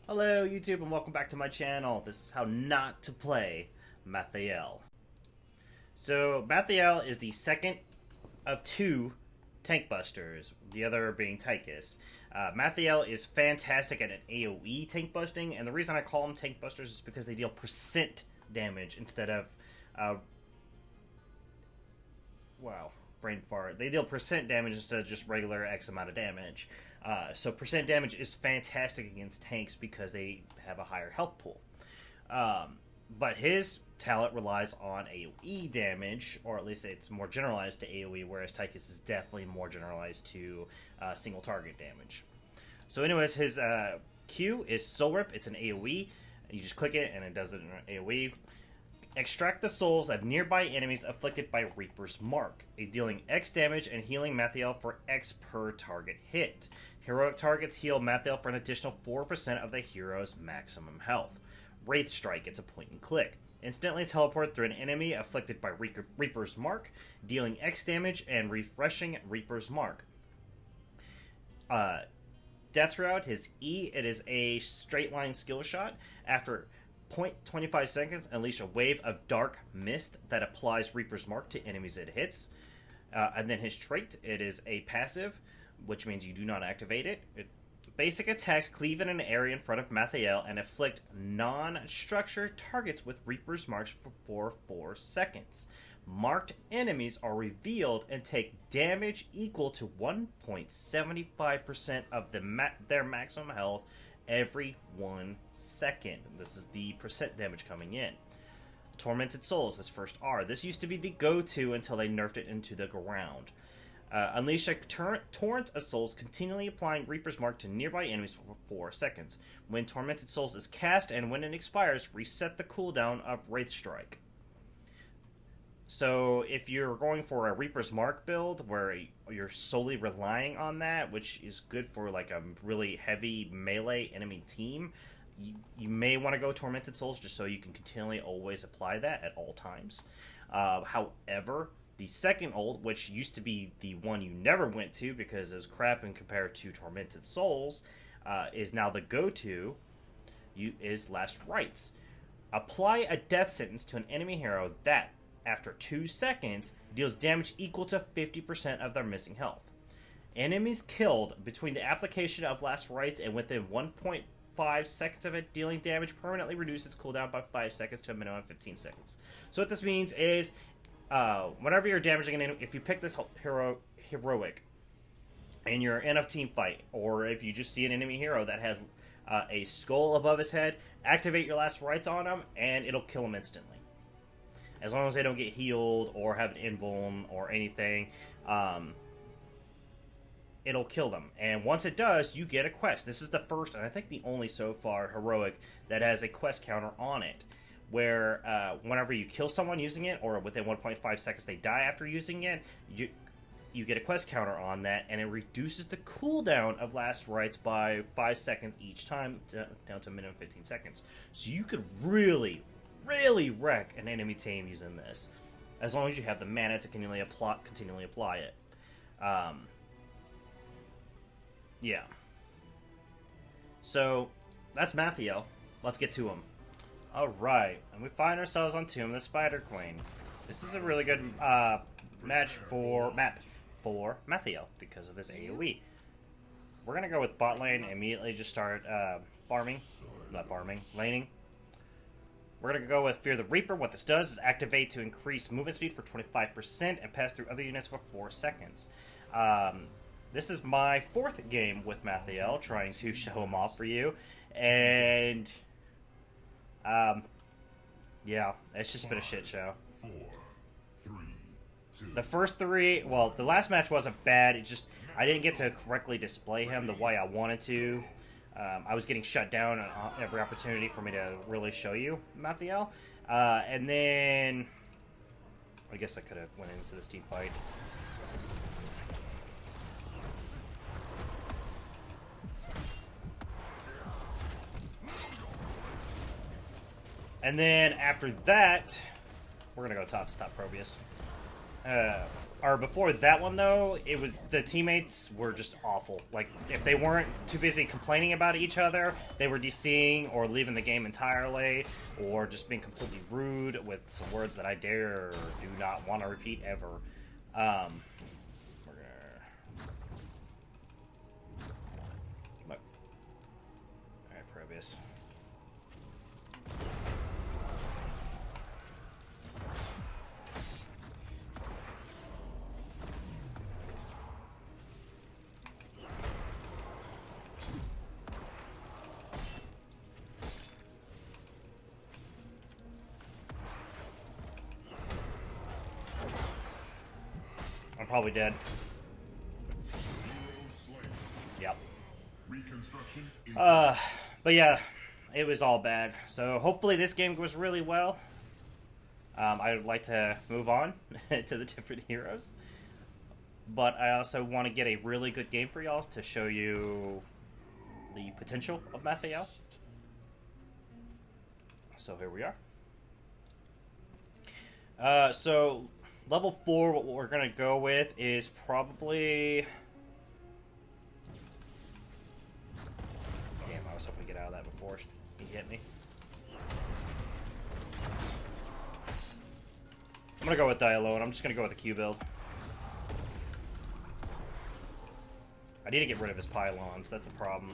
Hello YouTube and welcome back to my channel. This is how not to play Malthael. So Malthael is the second of two tank busters, the other being Tychus. Malthael is fantastic at an AoE tank busting, and the reason I call them tank busters is because they deal percent damage instead of wow, brain fart. They deal percent damage instead of just regular X amount of damage. So percent damage is fantastic against tanks because they have a higher health pool. But his talent relies on AoE damage, or at least it's more generalized to AoE, whereas Tychus is definitely more generalized to single target damage. So anyways, his Q is Soul Rip. It's an AoE. You just click it and it does it in AoE. Extract the souls of nearby enemies afflicted by Reaper's Mark, dealing X damage and healing Malthael for X per target hit. Heroic targets heal Malthael for an additional 4% of the hero's maximum health. Wraith Strike, it's a point and click. Instantly teleport through an enemy afflicted by Reaper's Mark, dealing X damage and refreshing Reaper's Mark. Death Route, his E, it is a straight line skill shot. After 0.25 seconds, unleash a wave of dark mist that applies Reaper's Mark to enemies it hits. And then his trait, it is a passive, which means you do not activate it. Basic attacks cleave in an area in front of Malthael and inflict non-structured targets with Reaper's Marks for 4 seconds. Marked enemies are revealed and take damage equal to 1.75% of their maximum health every 1 second. This is the percent damage coming in. Tormented Souls, his first R. This used to be the go-to until they nerfed it into the ground. Unleash a torrent of souls, continually applying Reaper's Mark to nearby enemies for 4 seconds. When Tormented Souls is cast and when it expires, reset the cooldown of Wraith Strike. So if you're going for a Reaper's Mark build where you're solely relying on that, which is good for like a really heavy melee enemy team, you may want to go Tormented Souls just so you can continually always apply that at all times. However, the second ult, which used to be the one you never went to because it was crap and compared to Tormented Souls, is now the go-to, is Last Rites. Apply a death sentence to an enemy hero that, after 2 seconds, deals damage equal to 50% of their missing health. Enemies killed between the application of Last Rites and within 1.5 seconds of it dealing damage permanently reduces cooldown by 5 seconds to a minimum of 15 seconds. So what this means is, whenever you're damaging an enemy, if you pick this heroic and you're in a team fight, or if you just see an enemy hero that has a skull above his head, activate your Last Rites on him and it'll kill him instantly. As long as they don't get healed or have an invuln or anything, it'll kill them. And once it does, you get a quest. This is the first, and I think the only so far, heroic that has a quest counter on it, where whenever you kill someone using it, or within 1.5 seconds they die after using it, you get a quest counter on that, and it reduces the cooldown of Last Rites by 5 seconds each time, down to a minimum 15 seconds. So you could really wreck an enemy team using this, as long as you have the mana to continually apply it. Yeah. So that's Malthael. Let's get to him. Alright, and we find ourselves on Tomb of the Spider Queen. This is a really good map for Malthael because of his AoE. We're gonna go with bot lane and immediately just start laning. We're gonna go with Fear the Reaper. What this does is activate to increase movement speed for 25% and pass through other units for 4 seconds. This is my 4th game with Malthael, trying to show him off for you, and yeah, it's just been a shit show. 4, 3, 2. The first 3, well, the last match wasn't bad. It just, I didn't get to correctly display him the way I wanted to. I was getting shut down on every opportunity for me to really show you Malthael. And then, I guess I could have went into this team fight. And then after that, we're gonna go top to stop Probius. or before that one though, it was the teammates were just awful. Like if they weren't too busy complaining about each other, they were DCing or leaving the game entirely, or just being completely rude with some words that I dare do not want to repeat ever. We're gonna. All right, Probius. I'm probably dead. Yep. But yeah, it was all bad. So hopefully this game goes really well. I would like to move on to the different heroes. But I also want to get a really good game for y'all to show you the potential of Malthael. So here we are. So level 4, what we're going to go with is probably... Damn, I was hoping to get out of that before he hit me. I'm going to go with Dialo, and I'm just going to go with the Q build. I need to get rid of his pylons, that's the problem.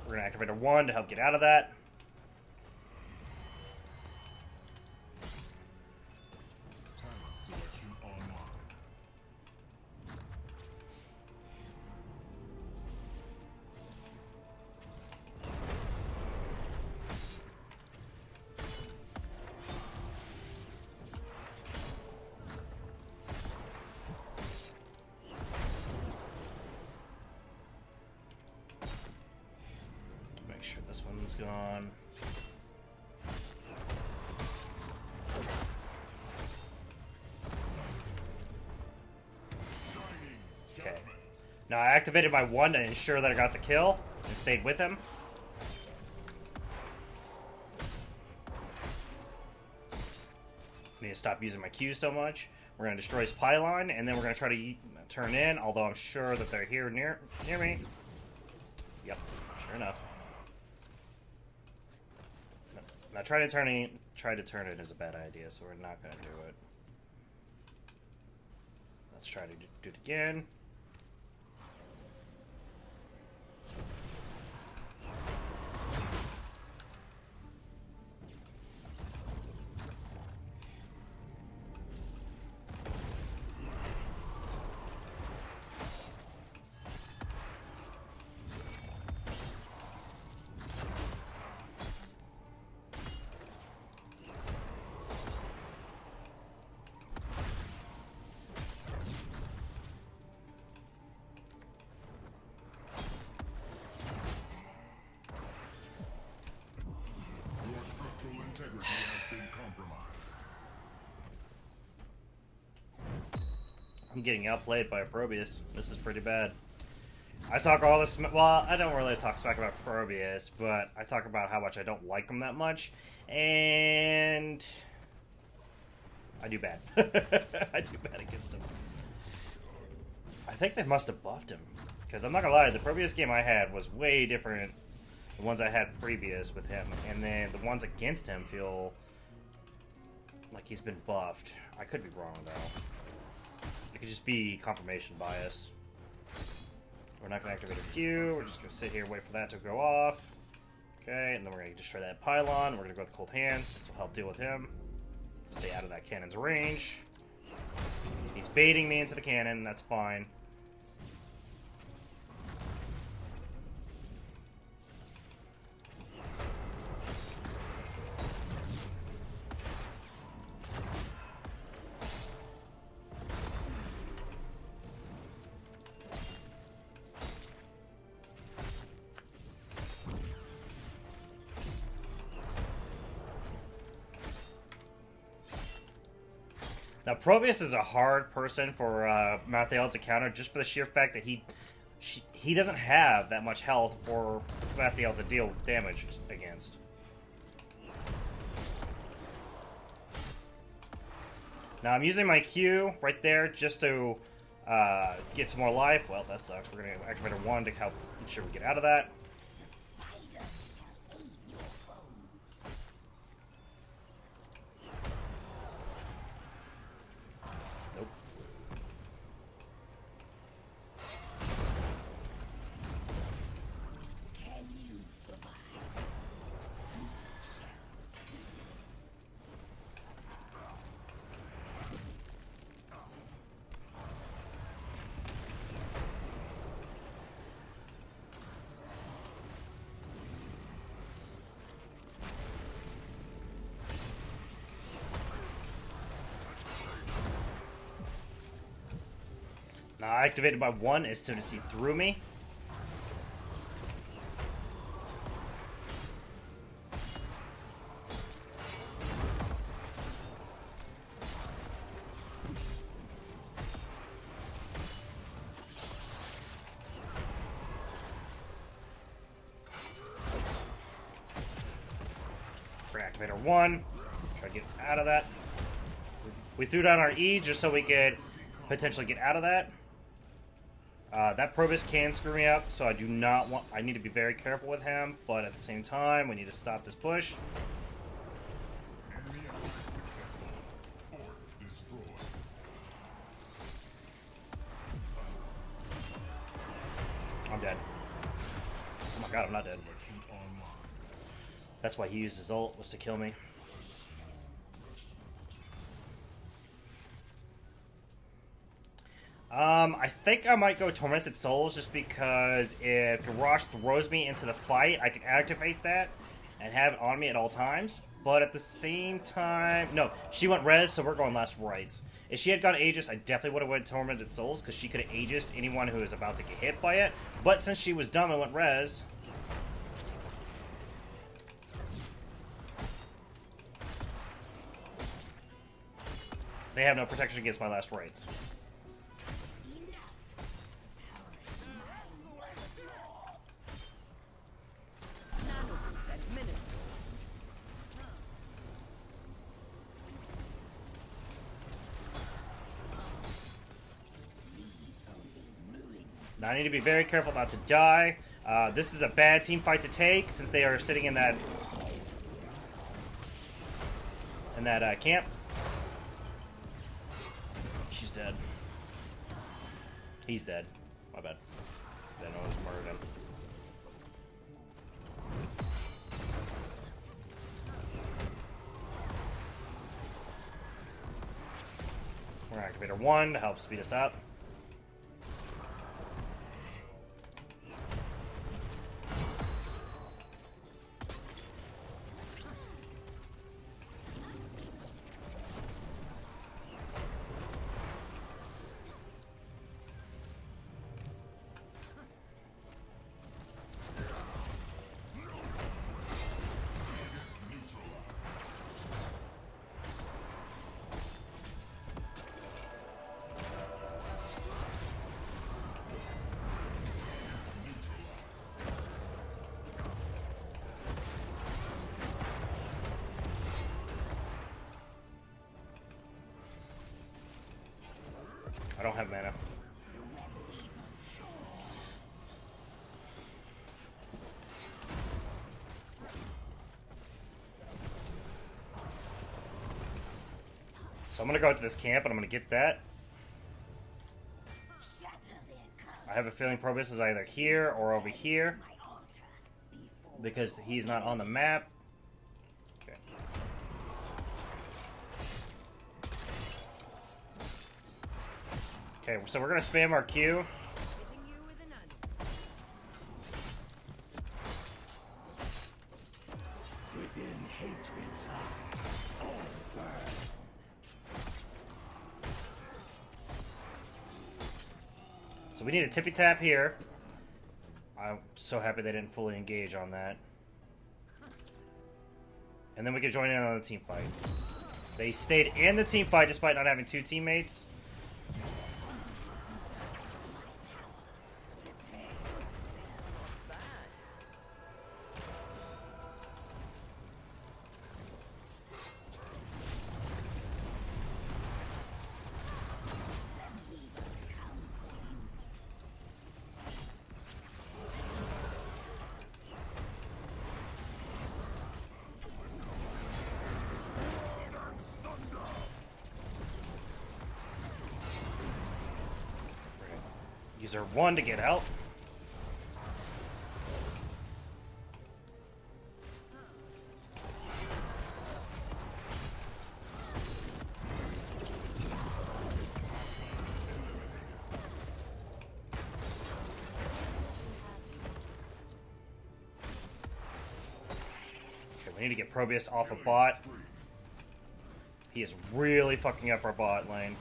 We're going to activate a 1 to help get out of that. Make sure this one's gone. Okay. Now I activated my 1 to ensure that I got the kill and stayed with him. Need to stop using my Q so much. We're going to destroy his pylon, and then we're going to try to turn in, although I'm sure that they're here near me. Yep, sure enough. Now try to turn it is a bad idea, so we're not going to do it. Let's try to do it again. I'm getting outplayed by a Probius. This is pretty bad. I talk all this... Well, I don't really talk smack about Probius, but I talk about how much I don't like him that much. And... I do bad. I do bad against him. I think they must have buffed him. Because I'm not gonna lie, the Probius game I had was way different than the ones I had previous with him. And then the ones against him feel like he's been buffed. I could be wrong, though. It could just be confirmation bias. We're not going to activate a Q. We're just going to sit here and wait for that to go off. Okay, and then we're going to destroy that pylon. We're going to go with Cold Hand. This will help deal with him. Stay out of that cannon's range. He's baiting me into the cannon. That's fine. Now, Probius is a hard person for Malthael to counter just for the sheer fact that he doesn't have that much health for Malthael to deal damage against. Now I'm using my Q right there just to get some more life. Well, that sucks. We're going to activate our 1 to help ensure we get out of that. Nope. Can you survive? We shall see. Now I activated my 1 as soon as he threw me. We're gonna activate our 1. Try to get out of that. We threw down our E just so we could potentially get out of that. That Probus can screw me up, so I do not want... I need to be very careful with him, but at the same time, we need to stop this push. Enemy attack successful. Fort destroyed. I'm dead. Oh my god, I'm not dead. Selection online. That's why he used his ult, was to kill me. I think I might go Tormented Souls just because if Garrosh throws me into the fight, I can activate that and have it on me at all times. But at the same time... No, she went Res, so we're going Last Rites. If she had gone Aegis, I definitely would have went Tormented Souls because she could have Aegis'd anyone who was about to get hit by it. But since she was dumb and went Res... they have no protection against my Last Rites. Now I need to be very careful not to die. This is a bad team fight to take since they are sitting in that camp. She's dead. He's dead. My bad. Then I was murdered him. We're gonna activate our 1 to help speed us up. I don't have mana. So I'm gonna go to this camp and I'm gonna get that. I have a feeling Probus is either here or over here because he's not on the map. Okay. Okay, so we're gonna spam our Q. Within hatred's eye, all burn. So we need a tippy tap here. I'm so happy they didn't fully engage on that. And then we can join in on the team fight. They stayed in the team fight despite not having 2 teammates. Use her 1 to get out. Okay, we need to get Probius off a bot. He is really fucking up our bot lane.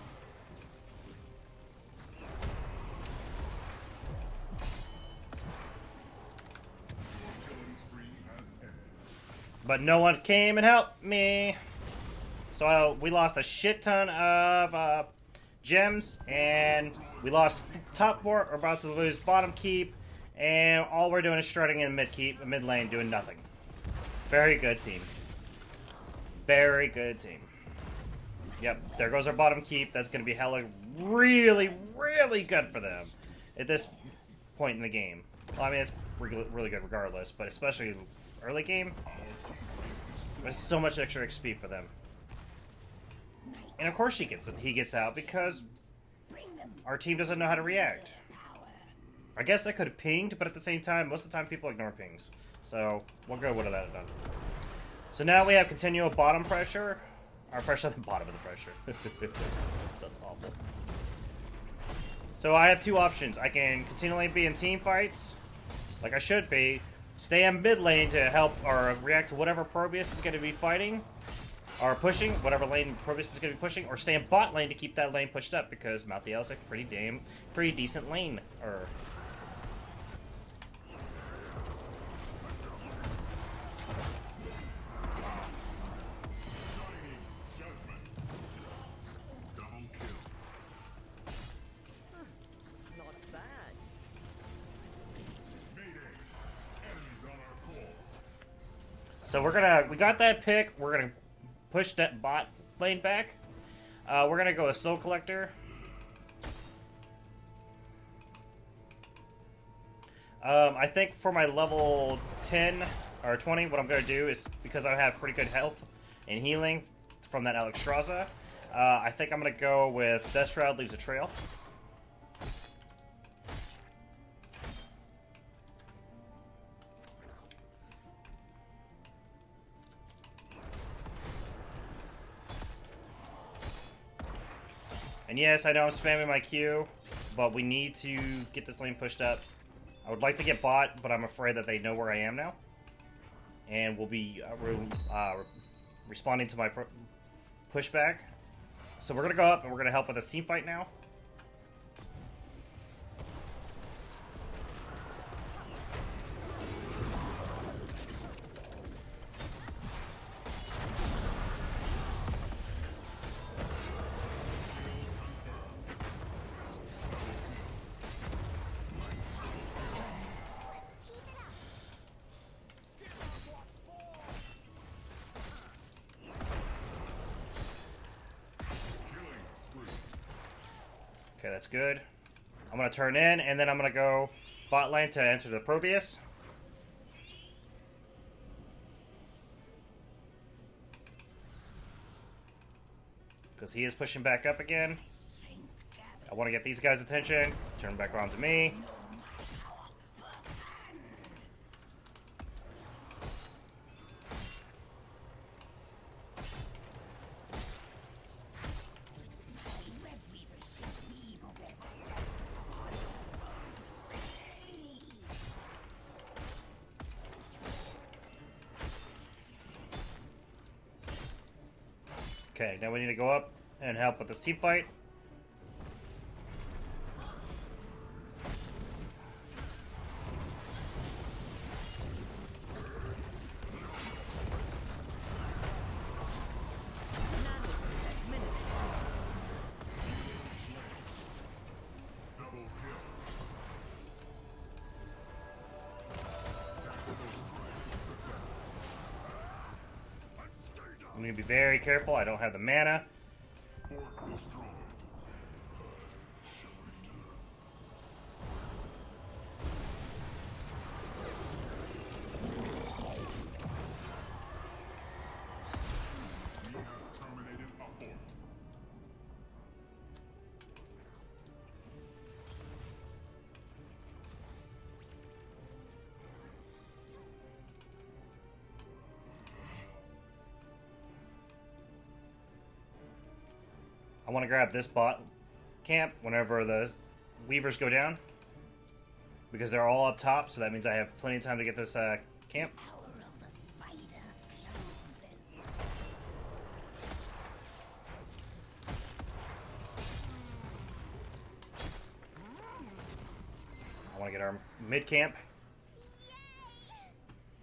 But no one came and helped me. So we lost a shit ton of gems, and we lost top 4. We're about to lose bottom keep, and all we're doing is strutting in mid lane, doing nothing. Very good team. Very good team. Yep, there goes our bottom keep. That's going to be hella really, really good for them at this point in the game. Well, I mean, it's really good regardless, but especially early game. There's so much extra XP for them. And of course he gets out because our team doesn't know how to react. I guess I could have pinged, but at the same time, most of the time people ignore pings. So, what good would that have done? So now we have continual bottom pressure. Or pressure at the bottom of the pressure. That sounds awful. So I have 2 options. I can continually be in team fights, like I should be, stay in mid lane to help or react to whatever Probius is going to be fighting, or pushing, whatever lane Probius is going to be pushing, or stay in bot lane to keep that lane pushed up, because Malthael is a pretty decent lane, or... So we got that pick. We're gonna push that bot lane back. We're gonna go with Soul Collector. I think for my level 10 or 20, what I'm gonna do is, because I have pretty good health and healing from that Alexstrasza, I think I'm gonna go with Death Shroud Leaves a Trail. And yes, I know I'm spamming my Q, but we need to get this lane pushed up. I would like to get bot, but I'm afraid that they know where I am now. And we'll be responding to my pushback. So we're going to go up and we're going to help with this team fight now. Okay, that's good. I'm going to turn in, and then I'm going to go bot lane to enter the Probius. Because he is pushing back up again. I want to get these guys' attention. Turn back around to me. Okay, now we need to go up and help with this team fight. I'm going to be very careful. I don't have the mana. I want to grab this bot camp whenever the Weavers go down. Because they're all up top, so that means I have plenty of time to get this camp. Hour of the spider closes. I want to get our mid camp.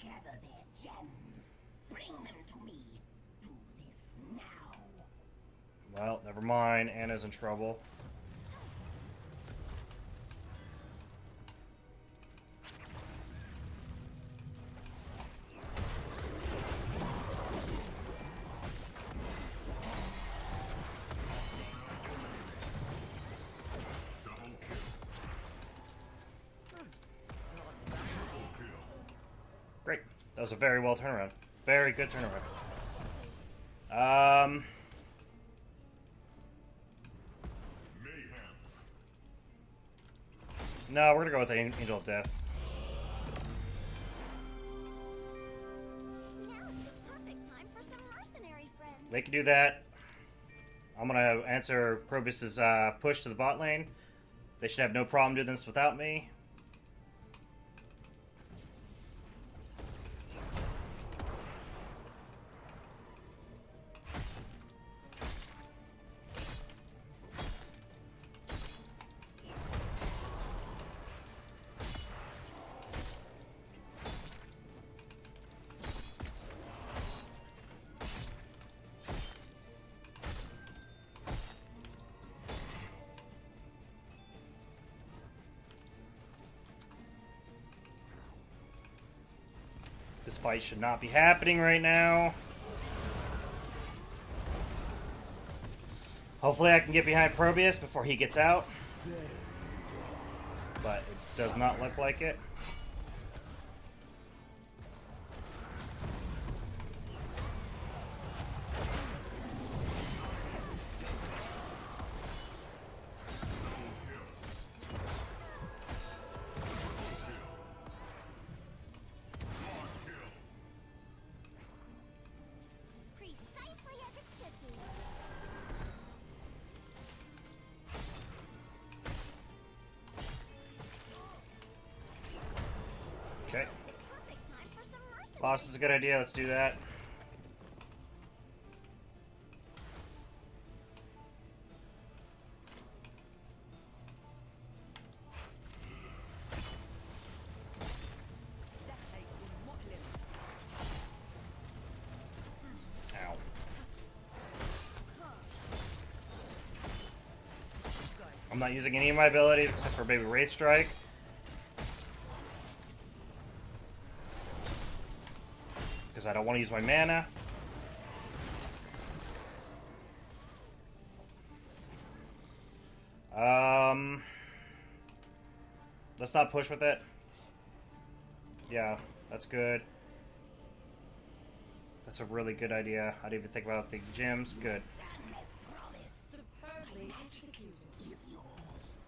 Gather their gems. Bring them to me. Do this now. Well, never mind. Anna's in trouble. Great. That was a very well turnaround. Very good turnaround. Mayhem. No, we're gonna go with the Angel of Death. Now's the perfect time for some mercenary friends. They can do that. I'm gonna answer Probius's push to the bot lane. They should have no problem doing this without me. This fight should not be happening right now. Hopefully I can get behind Probius before he gets out. But it does not look like it. Precisely as it should be. Okay. Perfect time for some mercenary. Boss is a good idea. Let's do that. Ow. I'm not using any of my abilities except for maybe Wraith Strike. Because I don't want to use my mana. Let's not push with it. Yeah, that's good. That's a really good idea. I didn't even think about the gems. Good. Done as promised. Superbly executed. Is yours.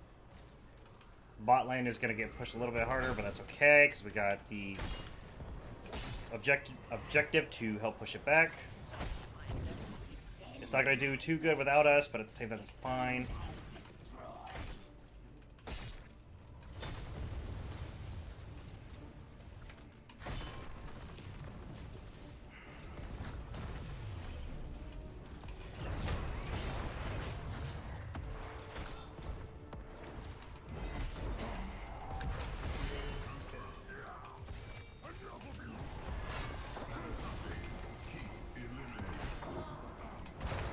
Bot lane is going to get pushed a little bit harder, but that's okay because we got the objective to help push it back. It's not going to do too good without us, but at the same time, that's fine. Destroy.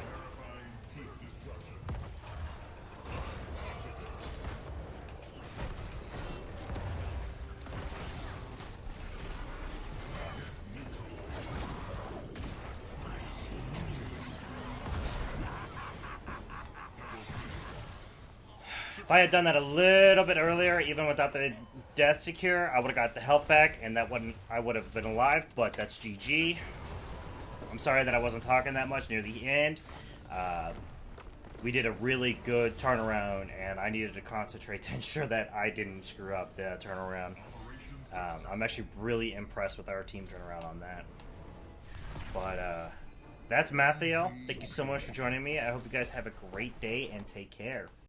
Terrifying heat destruction. If I had done that a little bit earlier, even without the death secure, I would have got the health back, and that wouldn't. I would have been alive. But that's GG. I'm sorry that I wasn't talking that much near the end. We did a really good turnaround, and I needed to concentrate to ensure that I didn't screw up the turnaround. I'm actually really impressed with our team turnaround on that. But That's Malthael. Thank you so much for joining me. I hope you guys have a great day and take care.